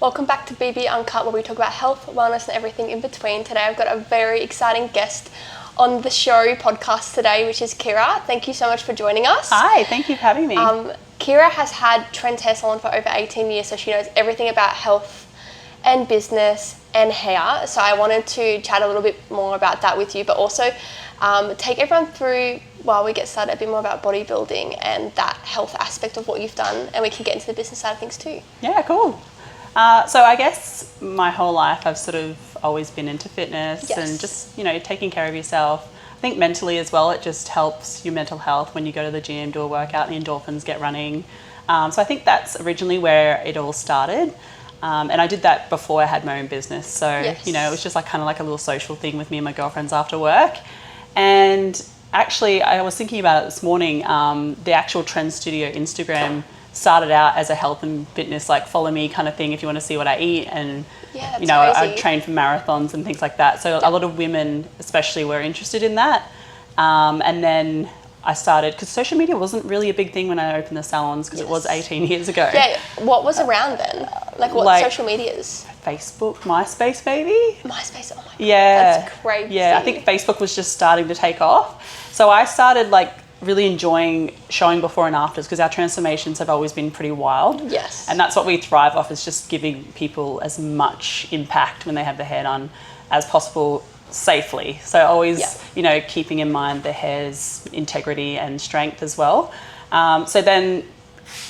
Welcome back to BB Uncut, where we talk about health, wellness and everything in between. Today I've got a very exciting guest on the show podcast today, which is Kirra. Thank you so much for joining us. Hi, thank you for having me. Kirra has had Trends Hair Salon for over 18 years, so she knows everything about health and business and hair. So I wanted to chat a little bit more about that with you, but also take everyone through, while we get started, a bit more about bodybuilding and that health aspect of what you've done, and we can get into the business side of things too. Yeah, cool. So I guess my whole life I've sort of always been into fitness and just, taking care of yourself. I think mentally as well, it just helps your mental health when you go to the gym, do a workout, and the endorphins get running. So I think that's originally where it all started. And I did that before I had my own business. So, it was just kind of like a little social thing with me and my girlfriends after work. And actually, I was thinking about it this morning, the actual Trends Studio Instagram started out as a health and fitness, follow me kind of thing if you want to see what I eat. And, I trained for marathons and things like that. So a lot of women especially were interested in that. And then I started, because social media wasn't really a big thing when I opened the salons, because it was 18 years ago. Yeah, what was around then? What social medias? Facebook, MySpace maybe? MySpace, oh my God, yeah. That's crazy. Yeah, I think Facebook was just starting to take off. So I started really enjoying showing before and afters, because our transformations have always been pretty wild. Yes. And that's what we thrive off, is just giving people as much impact when they have their hair done as possible safely. So always, keeping in mind the hair's integrity and strength as well. So then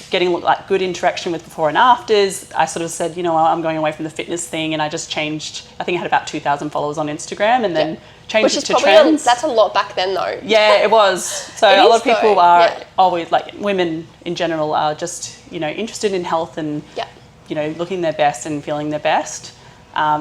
getting good interaction with before and afters, I sort of said, I'm going away from the fitness thing, and I just changed. I think I had about 2,000 followers on Instagram, and then changed it to Trends. That's a lot back then though. Yeah, it was. So a lot of people are always, women in general are just, interested in health and, looking their best and feeling their best.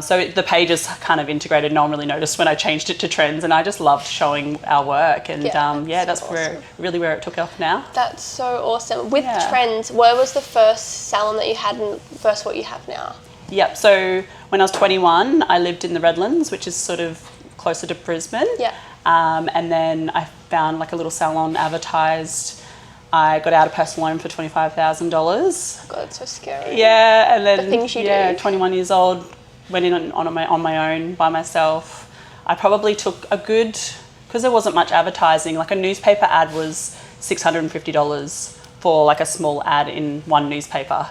So the pages kind of integrated. No one really noticed when I changed it to Trends, and I just loved showing our work. And that's awesome. where it took off now. That's so awesome. With Trends, where was the first salon that you had and first what you have now? Yep. So when I was 21, I lived in the Redlands, which is sort of closer to Brisbane. Yeah. And then I found a little salon advertised. I got out a personal loan for $25,000. Oh God, that's so scary. Yeah, and then the things you do. 21 years old. Went in on my own by myself. I probably took a good, because there wasn't much advertising, a newspaper ad was $650 for a small ad in one newspaper.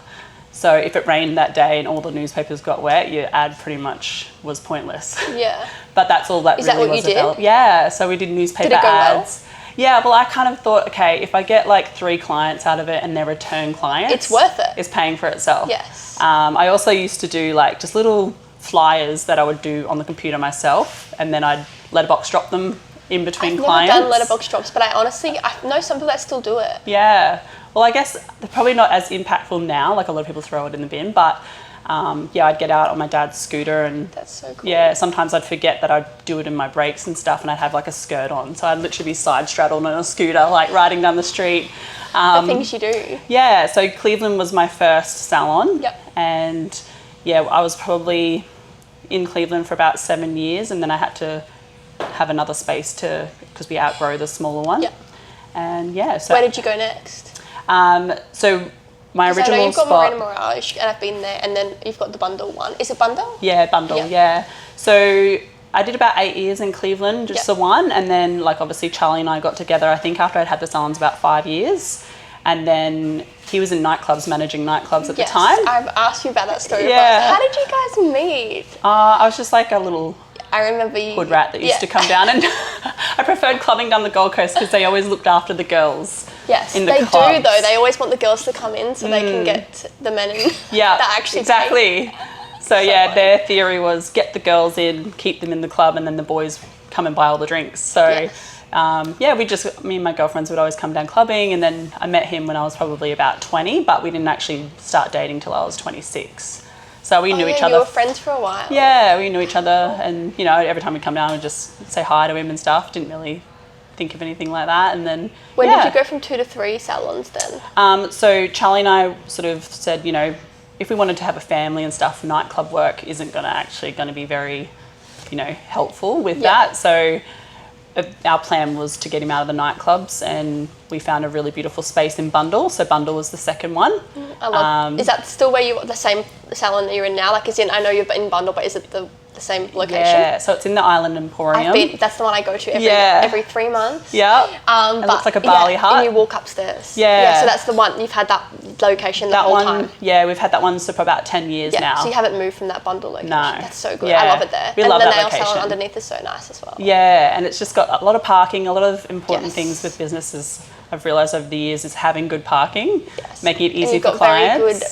So if it rained that day and all the newspapers got wet, your ad pretty much was pointless. Yeah. But that's all that Is really that what was you developed. did? Yeah, so we did newspaper did it go ads. Well? Yeah, well, I kind of thought, okay, if I get 3 clients out of it and they're return clients, it's worth it. It's paying for itself. Yes. I also used to do just little flyers that I would do on the computer myself, and then I'd letterbox drop them in between clients. I've never done letterbox drops, but I know some people that still do it. Yeah. Well, I guess they're probably not as impactful now. A lot of people throw it in the bin, but I'd get out on my dad's scooter, and that's so cool. Yeah, sometimes I'd forget that I'd do it in my breaks and stuff, and I'd have a skirt on, so I'd literally be side straddled on a scooter, riding down the street. The things you do. Yeah. So Cleveland was my first salon. Yep. And I was probably in Cleveland for about 7 years, and then I had to have another space because we outgrow the smaller one. Yep. And so where did you go next? So my original I know you've got spot, Marina Mirage, and I've been there, and then you've got the Bundle one. Is it Bundle? Yeah, Bundle. Yeah. So I did about 8 years in Cleveland, just the one, and then obviously Charlie and I got together. I think after I'd had the salons about 5 years, and then he was in nightclubs, managing nightclubs at the time. I've asked you about that story. Yeah. How did you guys meet? I was just a little I remember you. Hood rat that used to come down, and I preferred clubbing down the Gold Coast because they always looked after the girls. Yes, in the they clubs. do though. They always want the girls to come in so they can get the men in. Yeah, that actually exactly. Take. So yeah, their theory was get the girls in, keep them in the club, and then the boys come and buy all the drinks. So me and my girlfriends would always come down clubbing, and then I met him when I was probably about 20, but we didn't actually start dating till I was 26. So we knew each other. You were friends for a while. Yeah, we knew each other, and every time we'd come down, we'd just say hi to him and stuff. Didn't really think of anything like that, and then. When did you go from 2 to 3 salons then? So Charlie and I sort of said, if we wanted to have a family and stuff, nightclub work isn't going to be very, helpful with that. So our plan was to get him out of the nightclubs, and we found a really beautiful space in Bundall. So Bundall was the second one. I love. Is that still where the same salon that you're in now? Like, as in, I know you're in Bundall, but is it the same location? Yeah, so it's in the Island Emporium. That's the one I go to every 3 months. Yeah. It looks like a Bali hut. And you walk upstairs. Yeah. So that's the one, you've had that location the whole time. Yeah, we've had that one for about 10 years now. So you haven't moved from that Bundle location. No. That's so good. Yeah. I love it there. We love that nail location. salon underneath is so nice as well. Yeah, and it's just got a lot of parking, a lot of important things with businesses I've realised over the years is having good parking, making it easy for clients. Very good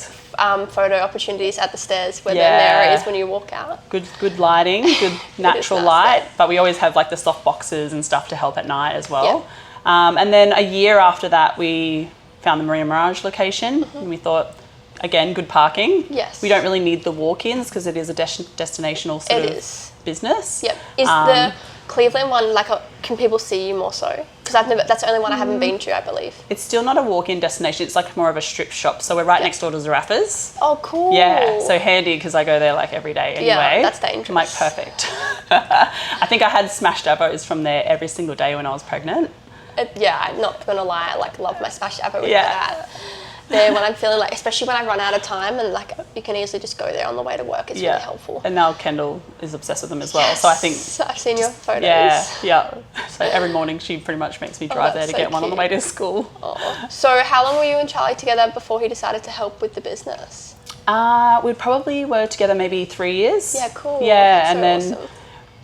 photo opportunities at the stairs where the mirror is when you walk out. Good lighting, good natural light, but we always have like the soft boxes and stuff to help at night as well. And then a year after that, we found the Marina Mirage location, and we thought, again, good parking. Yes. We don't really need the walk-ins because it is a destinational sort of business. Yep. Is the Cleveland one, like, can people see you more so? Because that's the only one I haven't been to, I believe. It's still not a walk-in destination. It's like more of a strip shop. So we're right next door to Zaraffa's. Oh, cool. Yeah, so handy because I go there like every day anyway. Yeah, that's dangerous. I'm like, perfect. I think I had smashed avos from there every single day when I was pregnant. I'm not going to lie. I love my smashed avo with that. There when I'm feeling like, especially when I run out of time, and like you can easily just go there on the way to work. It's really helpful. And now Kendall is obsessed with them as well. So I think I've seen your photos. Yeah. So every morning she pretty much makes me drive there to get one on the way to school. Oh. So how long were you and Charlie together before he decided to help with the business? We probably were together maybe 3 years. Yeah, cool. Yeah, That's and then awesome.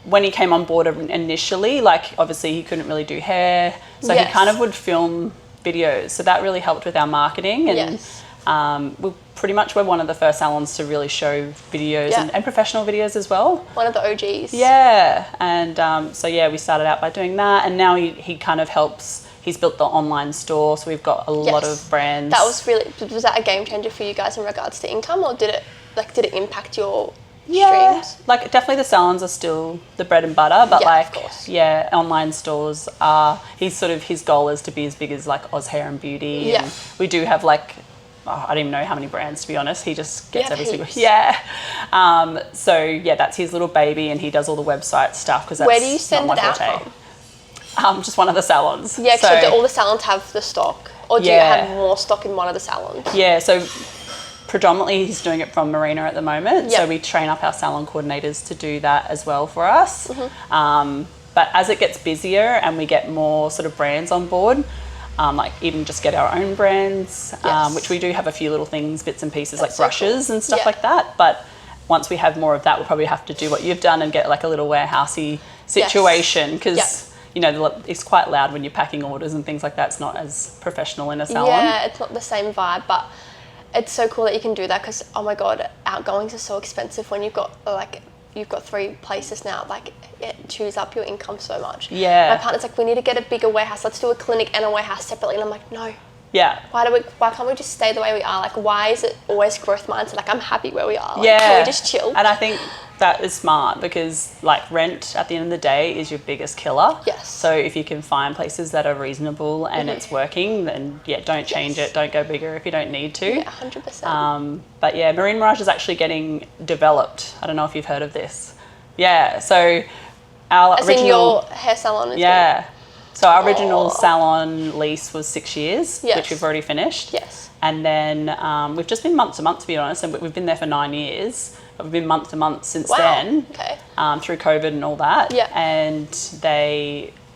When he came on board initially, like obviously he couldn't really do hair, so he kind of would film videos. So that really helped with our marketing, and we're one of the first salons to really show videos and professional videos as well. One of the OGs. Yeah, and we started out by doing that, and now he kind of helps. He's built the online store, so we've got a lot of brands. Was that a game changer for you guys in regards to income, or did it impact your streams? Like definitely the salons are still the bread and butter, but online stores are, his goal is to be as big as like Oz Hair and Beauty. And we do have like, I don't even know how many brands, to be honest. He just gets every single, that's his little baby, and he does all the website stuff because that's Where do you send it out from? Just one of the salons. Yeah, so do all the salons have the stock, or do you have more stock in one of the salons? Yeah, so predominantly he's doing it from Marina at the moment, so we train up our salon coordinators to do that as well for us. But as it gets busier and we get more sort of brands on board, like even just get our own brands, which we do have a few little things, bits and pieces, like brushes and stuff like that. But once we have more of that, we'll probably have to do what you've done and get like a little warehousey situation, because it's quite loud when you're packing orders and things like that. It's not as professional in a salon. Yeah, it's not the same vibe, but it's so cool that you can do that, because oh my god, outgoings are so expensive when you've got 3 places now. Like, it chews up your income so much. Yeah. My partner's like, we need to get a bigger warehouse. Let's do a clinic and a warehouse separately. And I'm like, no. Yeah. Why can't we just stay the way we are? Like, why is it always growth mindset? Like, I'm happy where we are. Like, can we just chill? And I think that is smart, because like rent at the end of the day is your biggest killer. Yes. So if you can find places that are reasonable and it's working, then don't change it. Don't go bigger if you don't need to. Yeah, 100%. But yeah, Marine Mirage is actually getting developed. I don't know if you've heard of this. Yeah. So our in your hair salon is So our original salon lease was 6 years, which we've already finished. Yes. And then we've just been month to month, to be honest, and we've been there for 9 years. But we've been month to month since then, through COVID and all that. Yeah. And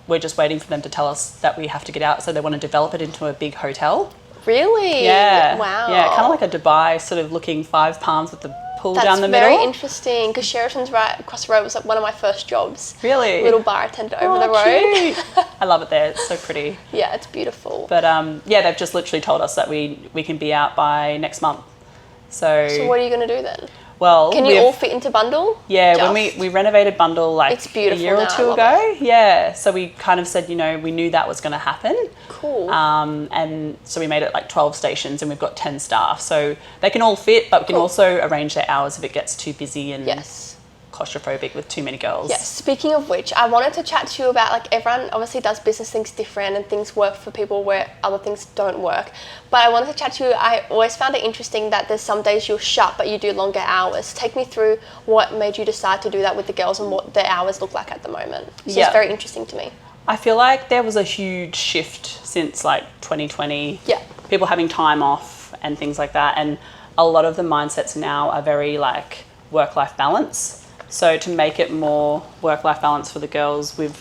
we're just waiting for them to tell us that we have to get out. So they want to develop it into a big hotel. Really? Yeah. Wow. Yeah, kind of like a Dubai sort of looking 5 palms with the pool down the middle. That's very interesting, because Sheraton's right across the road was like one of my first jobs. Really? Little bar attendant over the road. Cute. I love it there. It's so pretty. Yeah, it's beautiful. But they've just literally told us that we can be out by next month. So what are you going to do then? Well, can you all fit into Bundall? Yeah, when we renovated Bundall it's beautiful a year or two ago. Yeah, so we kind of said, we knew that was going to happen. Cool. And so we made it like 12 stations, and we've got 10 staff. So they can all fit, but we can also arrange their hours if it gets too busy and claustrophobic with too many girls. Yes. Speaking of which, I wanted to chat to you about, like, everyone obviously does business things different and things work for people where other things don't work. But I wanted to chat to you, I always found it interesting that there's some days you're shut but you do longer hours. Take me through what made you decide to do that with the girls and what their hours look like at the moment. It's just very interesting to me. I feel like there was a huge shift since like 2020. Yeah. People having time off and things like that. And a lot of the mindsets now are very like work-life balance. So to make it more work-life balance for the girls, we've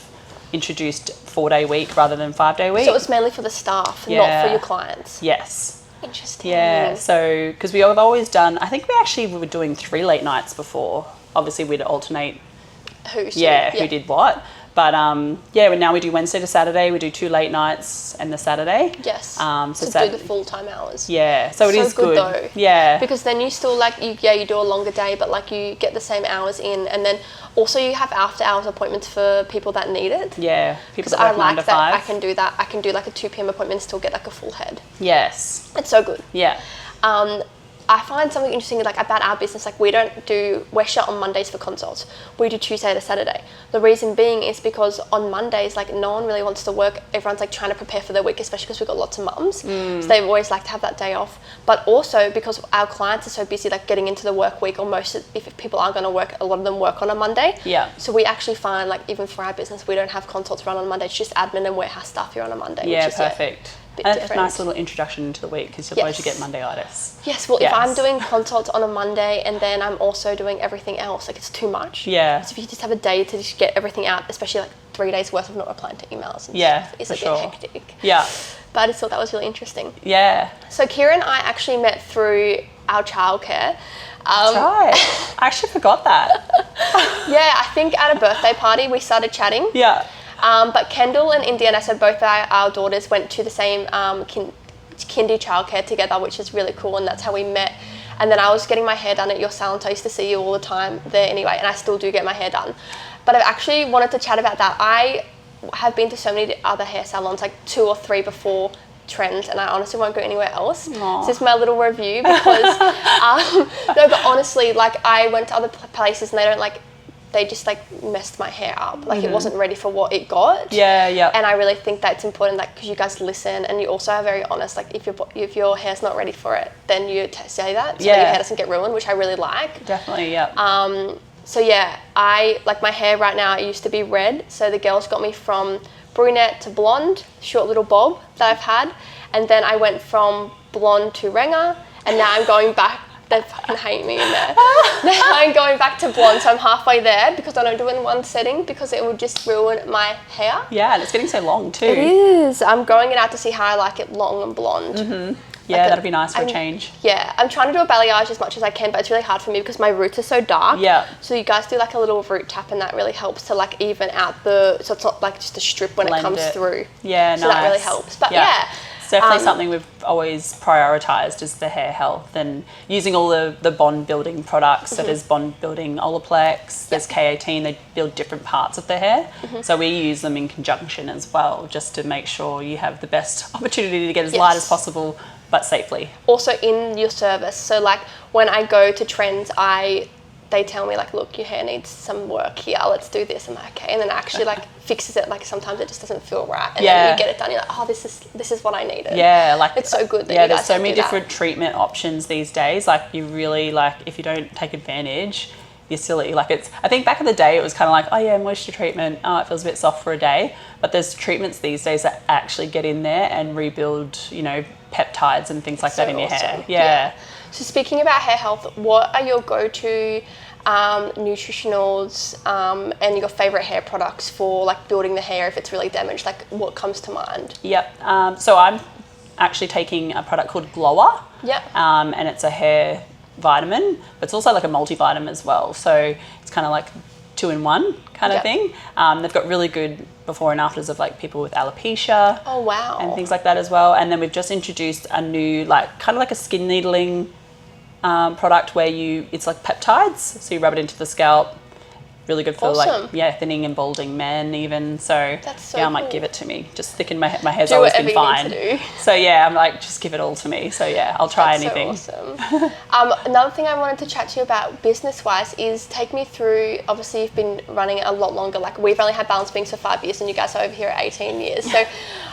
introduced 4-day week rather than 5-day week. So it's mainly for the staff, not for your clients. Yes. Interesting. Yeah. So because we have always done, I think we actually were doing 3 late nights before. Obviously, we'd alternate. Who did what. But now we do Wednesday to Saturday. We do 2 late nights and the Saturday. Yes. So do the full-time hours. Yeah. So it is good. Though. Yeah. Because then you still you do a longer day, but like you get the same hours in, and then also you have after-hours appointments for people that need it. Yeah. People Because that I work 9 to like 5. that. I can do that. I can do like a 2 p.m. appointment and still get like a full head. Yes. It's so good. Yeah. I find something interesting like about our business, like we're shut on Mondays for consults. We do Tuesday to Saturday. The reason being is because on Mondays, like no one really wants to work. Everyone's like trying to prepare for their week, especially because we've got lots of mums. So they always like to have that day off. But also because our clients are so busy, like getting into the work week, or if people are going to work, a lot of them work on a Monday. Yeah. So we actually find like even for our business, we don't have consults run on Monday. It's just admin and warehouse stuff here on a Monday. Yeah, which is, perfect. And a nice little introduction into the week because otherwise you get Mondayitis. Yes, well, if I'm doing consults on a Monday and then I'm also doing everything else, like it's too much. Yeah. So if you just have a day to just get everything out, especially like 3 days worth of not replying to emails and stuff, it's a bit hectic. Yeah. But I just thought that was really interesting. Yeah. So Kirra and I actually met through our childcare. That's right. I actually forgot that. Yeah, I think at a birthday party we started chatting. Yeah. But Kendall and Indiana, so both our daughters went to the same kindy childcare together, which is really cool, and that's how we met. And then I was getting my hair done at your salon, so I used to see you all the time there anyway, and I still do get my hair done. But I've actually wanted to chat about that. I have been to so many other hair salons, like 2 or 3 before Trends, and I honestly won't go anywhere else. Aww. This is my little review because, no, but honestly, like I went to other places and they just like messed my hair up. Like it wasn't ready for what it got. Yeah, yeah. And I really think that's important, like because you guys listen and you also are very honest. Like if your hair's not ready for it, then you say that so that your hair doesn't get ruined, which I really like. Definitely, yeah. So yeah, I like my hair right now. It used to be red, so the girls got me from brunette to blonde, short little bob that I've had, and then I went from blonde to Renger, and now I'm going back. They fucking hate me in there. Now I'm going back to blonde, so I'm halfway there because I don't do it in one setting because it would just ruin my hair. Yeah, and it's getting so long too. It is. I'm growing it out to see how I like it long and blonde. Mm-hmm. Yeah, that'd be nice for a change. Yeah, I'm trying to do a balayage as much as I can, but it's really hard for me because my roots are so dark. Yeah. So you guys do like a little root tap, and that really helps to like even out so it's not like just a strip when it comes through. Yeah, so that really helps. But yeah. It's definitely something we've always prioritised is the hair health and using all the bond building products. So there's bond building Olaplex, there's K18, they build different parts of the hair. So we use them in conjunction as well, just to make sure you have the best opportunity to get as light as possible, but safely. Also in your service. So like when I go to Trends, they tell me like, look, your hair needs some work here, let's do this. I'm like, okay. And then actually like fixes it. Like sometimes it just doesn't feel right. And then you get it done, you're like, oh, this is what I needed. Yeah, like it's so good that you guys there's so many do different treatment options these days. Like you really like, if you don't take advantage, you're silly. Like I think back in the day it was kind of like, oh yeah, moisture treatment, oh it feels a bit soft for a day. But there's treatments these days that actually get in there and rebuild, peptides and things like that in your hair. Yeah. So speaking about hair health, what are your go-to nutritionals and your favorite hair products for like building the hair if it's really damaged? Like what comes to mind? Yep. So I'm actually taking a product called Glower. Yep. And it's a hair vitamin, but it's also like a multivitamin as well. So it's kind of like 2-in-1 kind of thing. They've got really good before and afters of like people with alopecia. Oh wow. And things like that as well. And then we've just introduced a new kind of like a skin needling product where it's like peptides, so you rub it into the scalp. Really good for thinning and balding men even. So, that's so I cool. might give it to me. Just thicken my hair's always been fine. You need to do. So yeah, I'm like, just give it all to me. So yeah, I'll try anything. So awesome. Another thing I wanted to chat to you about business-wise is take me through, obviously you've been running it a lot longer. Like we've only had Balance Beings for 5 years and you guys are over here at 18 years. So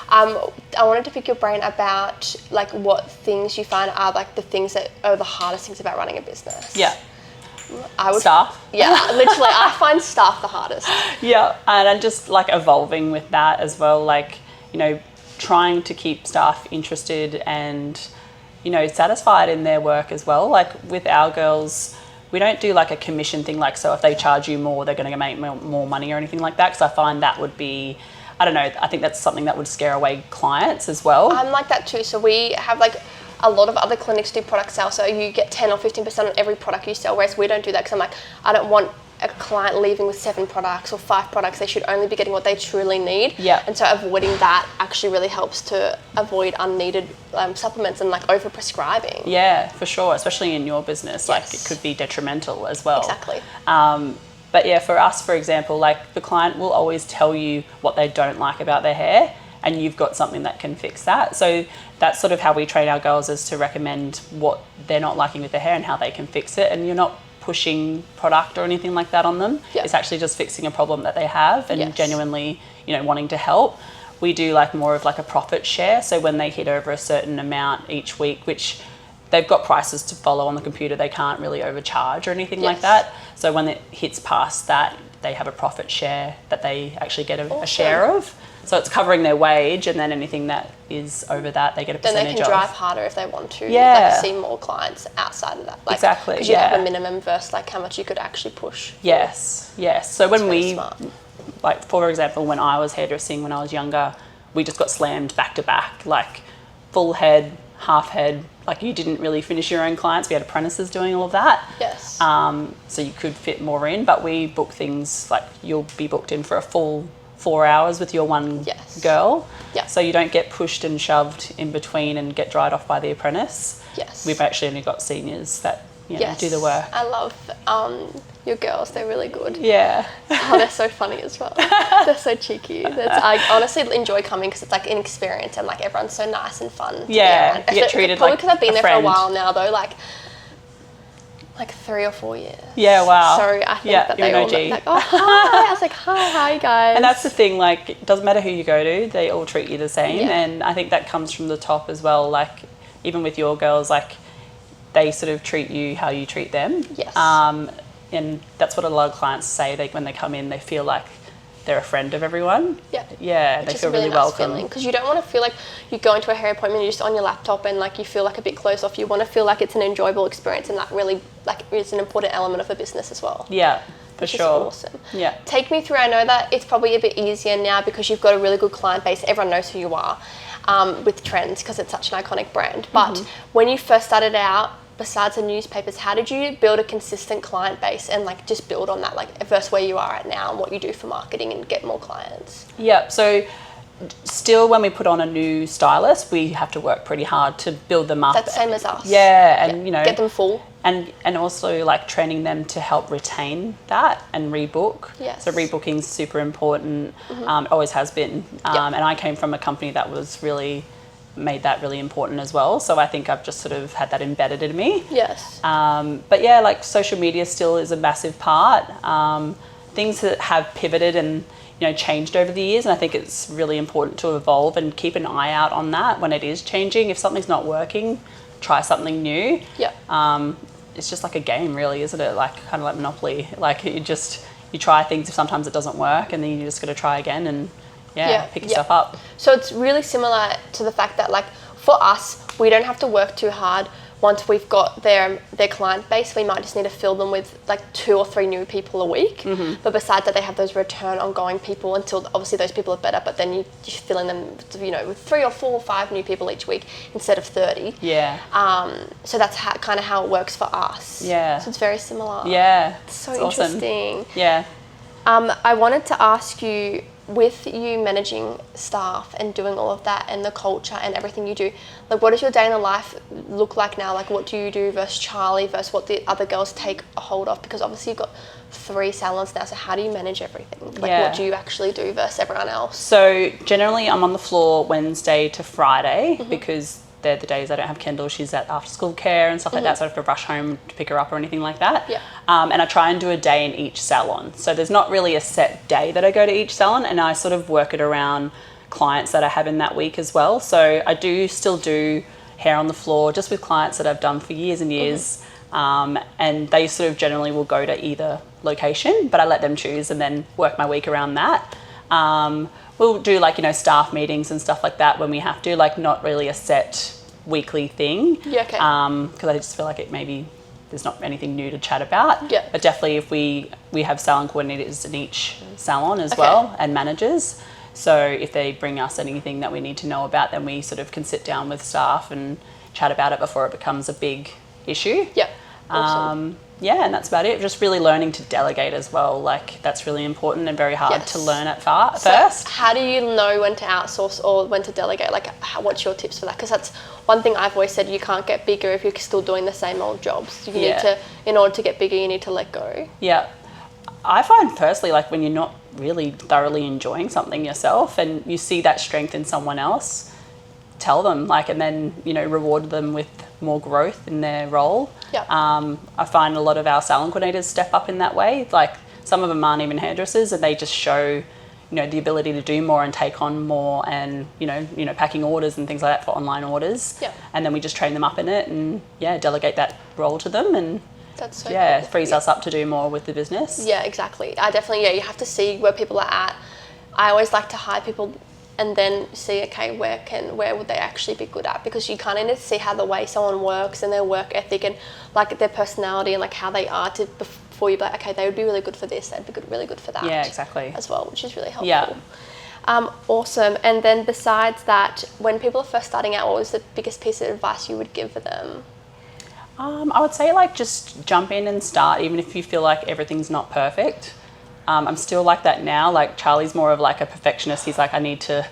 I wanted to pick your brain about like what things you find are like the things that are the hardest things about running a business. Yeah. Staff. Yeah, literally, I find staff the hardest. Yeah, and I'm just like evolving with that as well, like, you know, trying to keep staff interested and, you know, satisfied in their work as well. Like with our girls, we don't do like a commission thing, like, so if they charge you more, they're going to make more money or anything like that, because I find that would be, I don't know, I think that's something that would scare away clients as well. I'm like that too. So we have like a lot of other clinics do product sales, so you get 10 or 15% on every product you sell, whereas we don't do that, because I'm like, I don't want a client leaving with 7 products or 5 products. They should only be getting what they truly need. Yeah. And so avoiding that actually really helps to avoid unneeded supplements and like over prescribing. Yeah, for sure, especially in your business. Yes. Like it could be detrimental as well. Exactly. But yeah, for us, for example, like the client will always tell you what they don't like about their hair, and you've got something that can fix that. So that's sort of how we train our girls, is to recommend what they're not liking with their hair and how they can fix it. And you're not pushing product or anything like that on them. Yep. It's actually just fixing a problem that they have and Yes. genuinely, you know, wanting to help. We do like more of like a profit share. So when they hit over a certain amount each week, which they've got prices to follow on the computer, they can't really overcharge or anything like Yes. that. So when it hits past that, they have a profit share that they actually get a share of. So it's covering their wage, and then anything that is over that, they get a percentage of. Then they can drive harder if they want to. Yeah. Like see more clients outside of that. Like, Exactly, because you yeah. have a minimum versus like how much you could actually push. Yes, yes. So when really we, smart. like for example, when I was hairdressing when I was younger, we just got slammed back to back, like full head, half head. Like you didn't really finish your own clients. We had apprentices doing all of that. Yes. So you could fit more in, but we book things like you'll be booked in for a full 4 hours with your one Yes. girl. Yeah. So you don't get pushed and shoved in between and get dried off by the apprentice. Yes. We've actually only got seniors that, you know, Yes. do the work. I love your girls. They're really good. Yeah. Oh, they're so funny as well. They're so cheeky. I honestly enjoy coming because it's like an experience and like everyone's so nice and fun. to be Yeah, around. you get treated probably like because I've been a there for friend. a while now though, like 3 or 4 years. Yeah, wow. So I think Yeah, that you're they an all OG. like, oh hi. I was like, hi guys. And that's the thing, like, it doesn't matter who you go to, they all treat you the same. Yeah. And I think that comes from the top as well. Like, even with your girls, like, they sort of treat you how you treat them. Yes. And that's what a lot of clients say. When they come in, they feel like they're a friend of everyone. Yeah. Yeah, Which they is feel a really really nice welcome. because you don't want to feel like you go into a hair appointment, you're just on your laptop and like you feel like a bit closed off. You want to feel like it's an enjoyable experience, and that really like is an important element of a business as well. Yeah, for Which sure. is awesome. Yeah. Take me through. I know that it's probably a bit easier now because you've got a really good client base. Everyone knows who you are with Trends because it's such an iconic brand. But when you first started out, besides the newspapers, how did you build a consistent client base and like just build on that, like versus where you are at now and what you do for marketing and get more clients? Yeah, so still when we put on a new stylist, we have to work pretty hard to build them up. That's the same as us. Yeah, and you know, get them full. and also like training them to help retain that and rebook. Yes. So rebooking's super important. Always has been. And I came from a company that was really made that really important as well. So I think I've just sort of had that embedded in me. Yes. But yeah, like social media still is a massive part. Things that have pivoted and, you know, changed over the years, and I think it's really important to evolve and keep an eye out on that when it is changing. If something's not working, try something new. Yeah. It's just like a game, really, isn't it? Like kind of like Monopoly. Like you try things, if sometimes it doesn't work, and then you just got to try again and pick yourself up. So it's really similar to the fact that like for us, we don't have to work too hard. Once we've got their client base, we might just need to fill them with like 2 or 3 new people a week. But besides that, they have those return ongoing people until obviously those people are better. But then you're filling them, you know, with 3 or 4 or 5 new people each week instead of 30. Yeah. So that's kind of how it works for us. Yeah. So it's very similar. Yeah. It's so awesome. interesting. Yeah. I wanted to ask you, with you managing staff and doing all of that and the culture and everything you do, like what does your day in the life look like now? Like what do you do versus Charlie versus what the other girls take a hold of? Because obviously you've got 3 salons now, so how do you manage everything? Like what do you actually do versus everyone else? So generally I'm on the floor Wednesday to Friday because they're the days I don't have Kendall. She's at after school care and stuff like that, so I have to rush home to pick her up or anything like that. Yeah. And I try and do a day in each salon. So there's not really a set day that I go to each salon, and I sort of work it around clients that I have in that week as well. So I do still do hair on the floor just with clients that I've done for years and years. And they sort of generally will go to either location, but I let them choose and then work my week around that. We'll do like, staff meetings and stuff like that when we have to, like not really a set weekly thing. Yeah, okay. Because I just feel like there's not anything new to chat about. Yeah. But definitely if we have salon coordinators in each salon as well, and managers. So if they bring us anything that we need to know about, then we sort of can sit down with staff and chat about it before it becomes a big issue. Yeah. Awesome. And that's about it. Just really learning to delegate as well. Like that's really important and very hard to learn at first. How do you know when to outsource or when to delegate? Like, what's your tips for that? Because that's one thing I've always said. You can't get bigger if you're still doing the same old jobs. You need to, in order to get bigger, you need to let go. Yeah. I find firstly, like when you're not really thoroughly enjoying something yourself and you see that strength in someone else, tell them, like, and then, reward them with more growth in their role. Yeah. I find a lot of our salon coordinators step up in that way. Like some of them aren't even hairdressers and they just show, the ability to do more and take on more and, packing orders and things like that for online orders. Yeah. And then we just train them up in it and delegate that role to them and that's so cool. Frees us up to do more with the business. Yeah, exactly. I definitely, you have to see where people are at. I always like to hire people and then see, okay, where would they actually be good at? Because you kind of need to see how the way someone works and their work ethic and like their personality and like how they are before you be like, okay, they would be really good for this, they'd be really good for that. Yeah, exactly. As well, which is really helpful. Yeah. Awesome. And then besides that, when people are first starting out, what was the biggest piece of advice you would give for them? I would say like just jump in and start, even if you feel like everything's not perfect. I'm still like that now. Like Charlie's more of like a perfectionist. He's like, I need to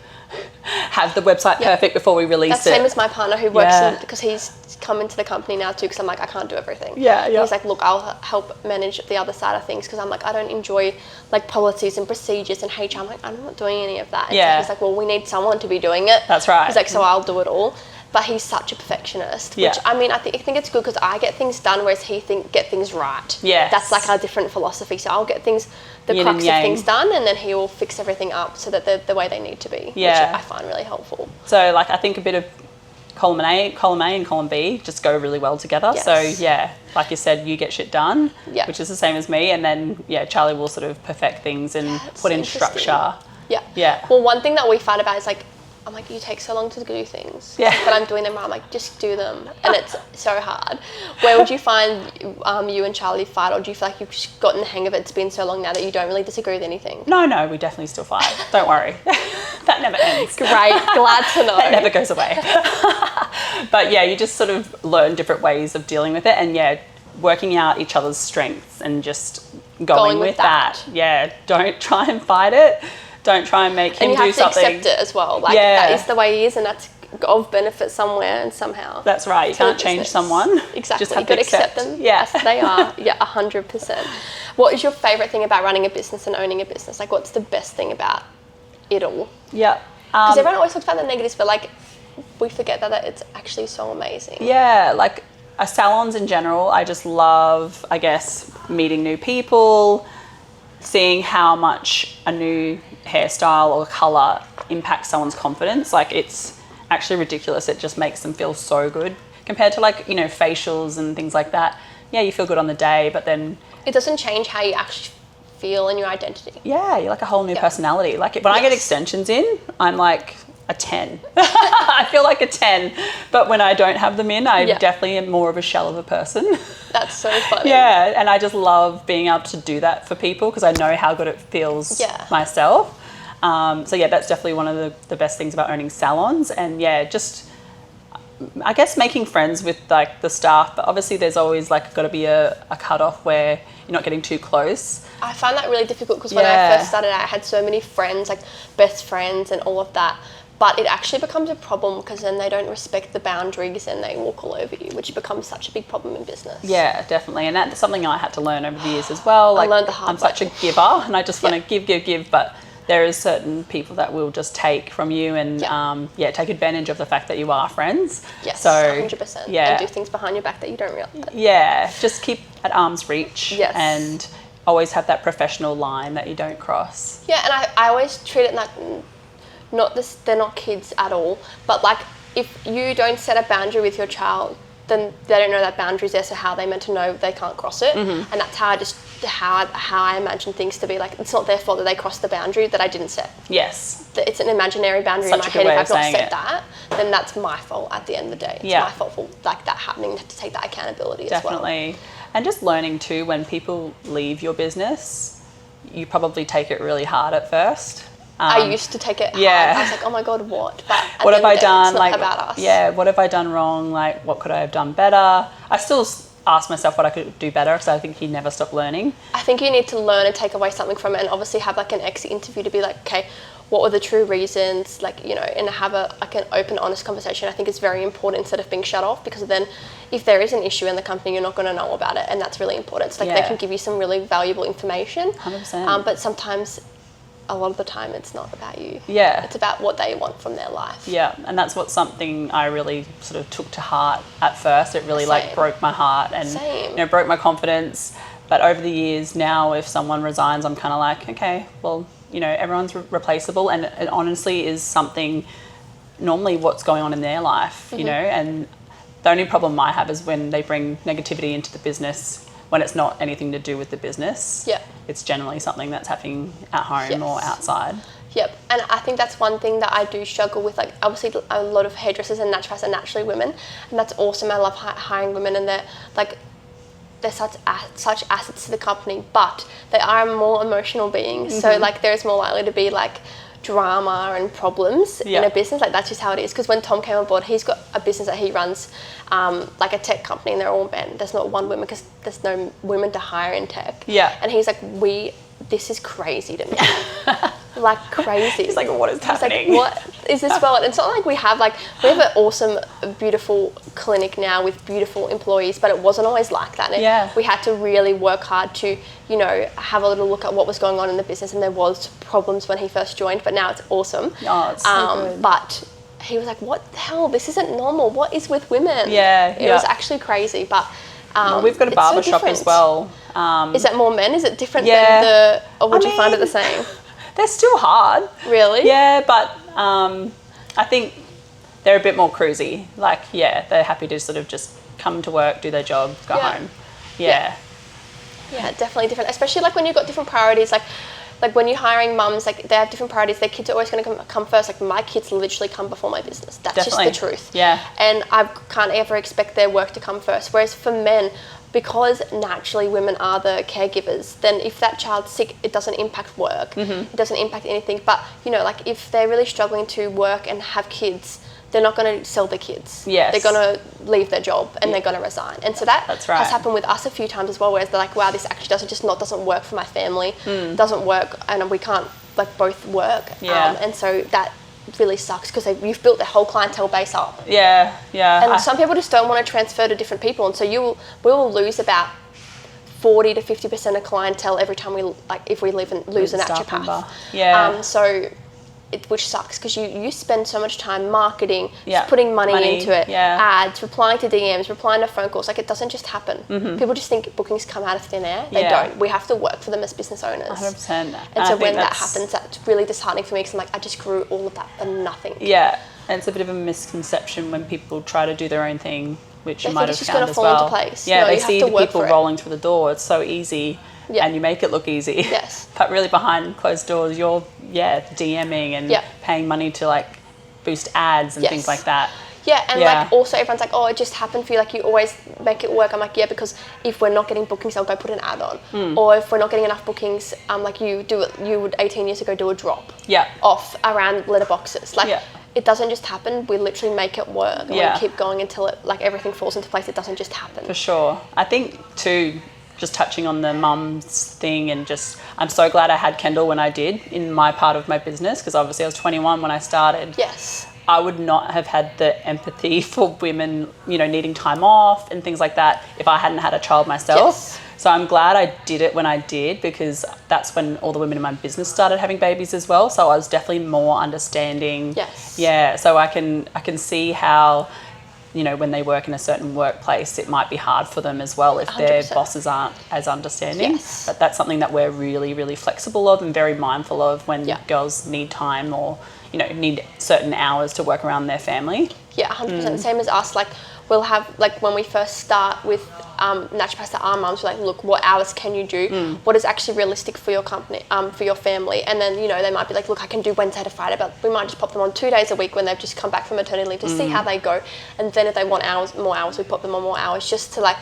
have the website perfect before we release That's it. That's same as my partner who works because he's come into the company now too because I'm like, I can't do everything. Yeah. He's like, look, I'll help manage the other side of things because I'm like, I don't enjoy like policies and procedures and HR. I'm like, I'm not doing any of that. And so he's like, well, we need someone to be doing it. That's right. He's like, so I'll do it all. But he's such a perfectionist, which I mean, I think it's good because I get things done, whereas he get things right. Yes. That's like our different philosophy. So I'll get things, the crux of things done, and then he will fix everything up so that they're the way they need to be, which I find really helpful. So like, I think a bit of column A and column B just go really well together. Yes. So like you said, you get shit done, which is the same as me. And then, Charlie will sort of perfect things and put in structure. Yeah. Well, one thing that we fight about is like, I'm like, you take so long to do things. Yeah. But I'm doing them right. I'm like, just do them. And it's so hard. Where would you find you and Charlie fight, or do you feel like you've gotten the hang of it? It's been so long now that you don't really disagree with anything? No, we definitely still fight. Don't worry. That never ends. Great. Glad to know. That never goes away. But you just sort of learn different ways of dealing with it and working out each other's strengths and just going with that. Yeah. Don't try and fight it. Don't try and make him do something. And you have to accept it as well. Like that is the way he is, and that's of benefit somewhere and somehow. That's right. You can't change someone. Exactly. Just have You've got to accept them. Yeah. Yes, they are. Yeah, 100%. What is your favourite thing about running a business and owning a business? Like, what's the best thing about it all? Yeah. Because everyone always talks about the negatives, but like, we forget that it's actually so amazing. Yeah, like salons in general, I just love, I guess, meeting new people, seeing how much a new hairstyle or colour impacts someone's confidence. Like it's actually ridiculous. It just makes them feel so good compared to like, facials and things like that. Yeah, you feel good on the day, but then it doesn't change how you actually feel and your identity. Yeah, you're like a whole new personality. Like when I get extensions in, I'm like a 10. I feel like a 10, but when I don't have them in, I definitely am more of a shell of a person. That's so funny. Yeah, and I just love being able to do that for people because I know how good it feels myself. So that's definitely one of the best things about owning salons. And just I guess making friends with like the staff, but obviously there's always like got to be a cutoff where you're not getting too close. I find that really difficult because when I first started out, I had so many friends, like best friends and all of that. But it actually becomes a problem because then they don't respect the boundaries and they walk all over you, which becomes such a big problem in business. Yeah, definitely. And that's something I had to learn over the years as well. Like, I learned the hard way. I'm such a giver and I just want to give, but there is certain people that will just take from you and take advantage of the fact that you are friends. Yes, so, 100%. Yeah. And do things behind your back that you don't realise. Yeah, just keep at arm's reach. Yes. And always have that professional line that you don't cross. Yeah, and I always treat it like they're not kids at all, but like if you don't set a boundary with your child, then they don't know that boundary's there, so how are they meant to know they can't cross it? And that's how I imagine things to be. Like, it's not their fault that they crossed the boundary that I didn't set. Yes. It's an imaginary boundary in my head. If I've not set that, then that's my fault at the end of the day. It's my fault for like that happening. You have to take that accountability as well. Definitely. And just learning too, when people leave your business, you probably take it really hard at first. I used to take it hard. I was like, oh my God, what? But what have I done? It's not about us. Yeah, what have I done wrong? Like, what could I have done better? I still ask myself what I could do better, because I think you never stop learning. I think you need to learn and take away something from it, and obviously have like an exit interview to be like, okay, what were the true reasons? Like, you know, and have like an open, honest conversation. I think it's very important instead of being shut off, because then if there is an issue in the company, you're not going to know about it, and that's really important. So like they can give you some really valuable information. 100%. But sometimes, a lot of the time, it's not about you. Yeah. It's about what they want from their life. Yeah, and that's something I really sort of took to heart at first. It really like broke my heart and you know, broke my confidence. But over the years now, if someone resigns, I'm kind of like, okay, well, you know, everyone's replaceable, and it honestly is something normally what's going on in their life, you know, and the only problem I have is when they bring negativity into the business when it's not anything to do with the business. Yeah. It's generally something that's happening at home or outside. Yep, and I think that's one thing that I do struggle with. Like, obviously, a lot of hairdressers and naturopaths are naturally women, and that's awesome. I love hiring women, and they're such assets to the company, but they are more emotional beings. So like, there's more likely to be like drama and problems in a business. Like, that's just how it is. Because when Tom came on board, he's got a business that he runs, like a tech company, and they're all men. There's not one woman, because there's no women to hire in tech. Yeah. And he's like, this is crazy to me. Like, crazy. He's like, what is happening? He's like, what is this world? It's not like we have an awesome, beautiful clinic now with beautiful employees, but it wasn't always like that. And we had to really work hard to, you know, have a little look at what was going on in the business, and there was problems when he first joined, but now it's awesome. Oh, it's so good. But he was like, what the hell? This isn't normal. What is with women? It was actually crazy, but well, we've got a barber shop as well. Is that more men? Is it different than or would you find it the same? They're still hard. Really? Yeah, but I think they're a bit more cruisy. Like, they're happy to sort of just come to work, do their job, go home. Yeah, definitely different. Especially like when you've got different priorities. Like when you're hiring mums, like they have different priorities. Their kids are always going to come first. Like, my kids literally come before my business. That's just the truth. Yeah. And I can't ever expect their work to come first. Whereas for men, because naturally women are the caregivers, then if that child's sick, it doesn't impact work. It doesn't impact anything. But, you know, like if they're really struggling to work and have kids, they're not going to sell their kids. Yes. They're going to leave their job and they're going to resign. And so that's has happened with us a few times as well, where they're like, wow, this actually doesn't work for my family, doesn't work, and we can't like both work. And so that really sucks, because you've built their whole clientele base up. And some people just don't want to transfer to different people, and so we will lose about 40 to 50% of clientele every time if we lose a naturopath. So which sucks, because you spend so much time marketing, just putting money into it, ads, replying to DMs, replying to phone calls. Like, it doesn't just happen. People just think bookings come out of thin air. They don't. We have to work for them as business owners. 100%. And so when that happens, that's really disheartening for me, because I'm like, I just grew all of that for nothing. Yeah, and it's a bit of a misconception when people try to do their own thing, which you might have found as well. It's just going to fall into place. Yeah, they see the people rolling through the door. It's so easy. And you make it look easy. Yes. But really behind closed doors, you're DMing and paying money to like boost ads and things like that. Yeah, and like also everyone's like, oh, it just happened for you, like you always make it work. I'm like, yeah, because if we're not getting bookings, I'll go put an ad on. Or if we're not getting enough bookings, like you would 18 years ago do a drop off around letterboxes. Like it doesn't just happen. We literally make it work, and we keep going until it like everything falls into place. It doesn't just happen. For sure. I think too, just touching on the mums thing, and just I'm so glad I had Kendall when I did in my part of my business, because obviously I was 21 when I started. Yes. I would not have had the empathy for women, you know, needing time off and things like that if I hadn't had a child myself. Yes. So I'm glad I did it when I did, because that's when all the women in my business started having babies as well. So I was definitely more understanding. Yes. Yeah. So I can see how, you know, when they work in a certain workplace, it might be hard for them as well if 100%. Their bosses aren't as understanding. Yes. But that's something that we're really, really flexible of and very mindful of when girls need time or, you know, need certain hours to work around their family. Yeah, 100%. Same as us. Like, we'll have, like, when we first start with naturopaths that are mums, we're like, look, what hours can you do? What is actually realistic for your company, for your family? And then, you know, they might be like, look, I can do Wednesday to Friday, but we might just pop them on 2 days a week when they've just come back from maternity leave to see how they go. And then if they want more hours, we pop them on more hours, just to, like,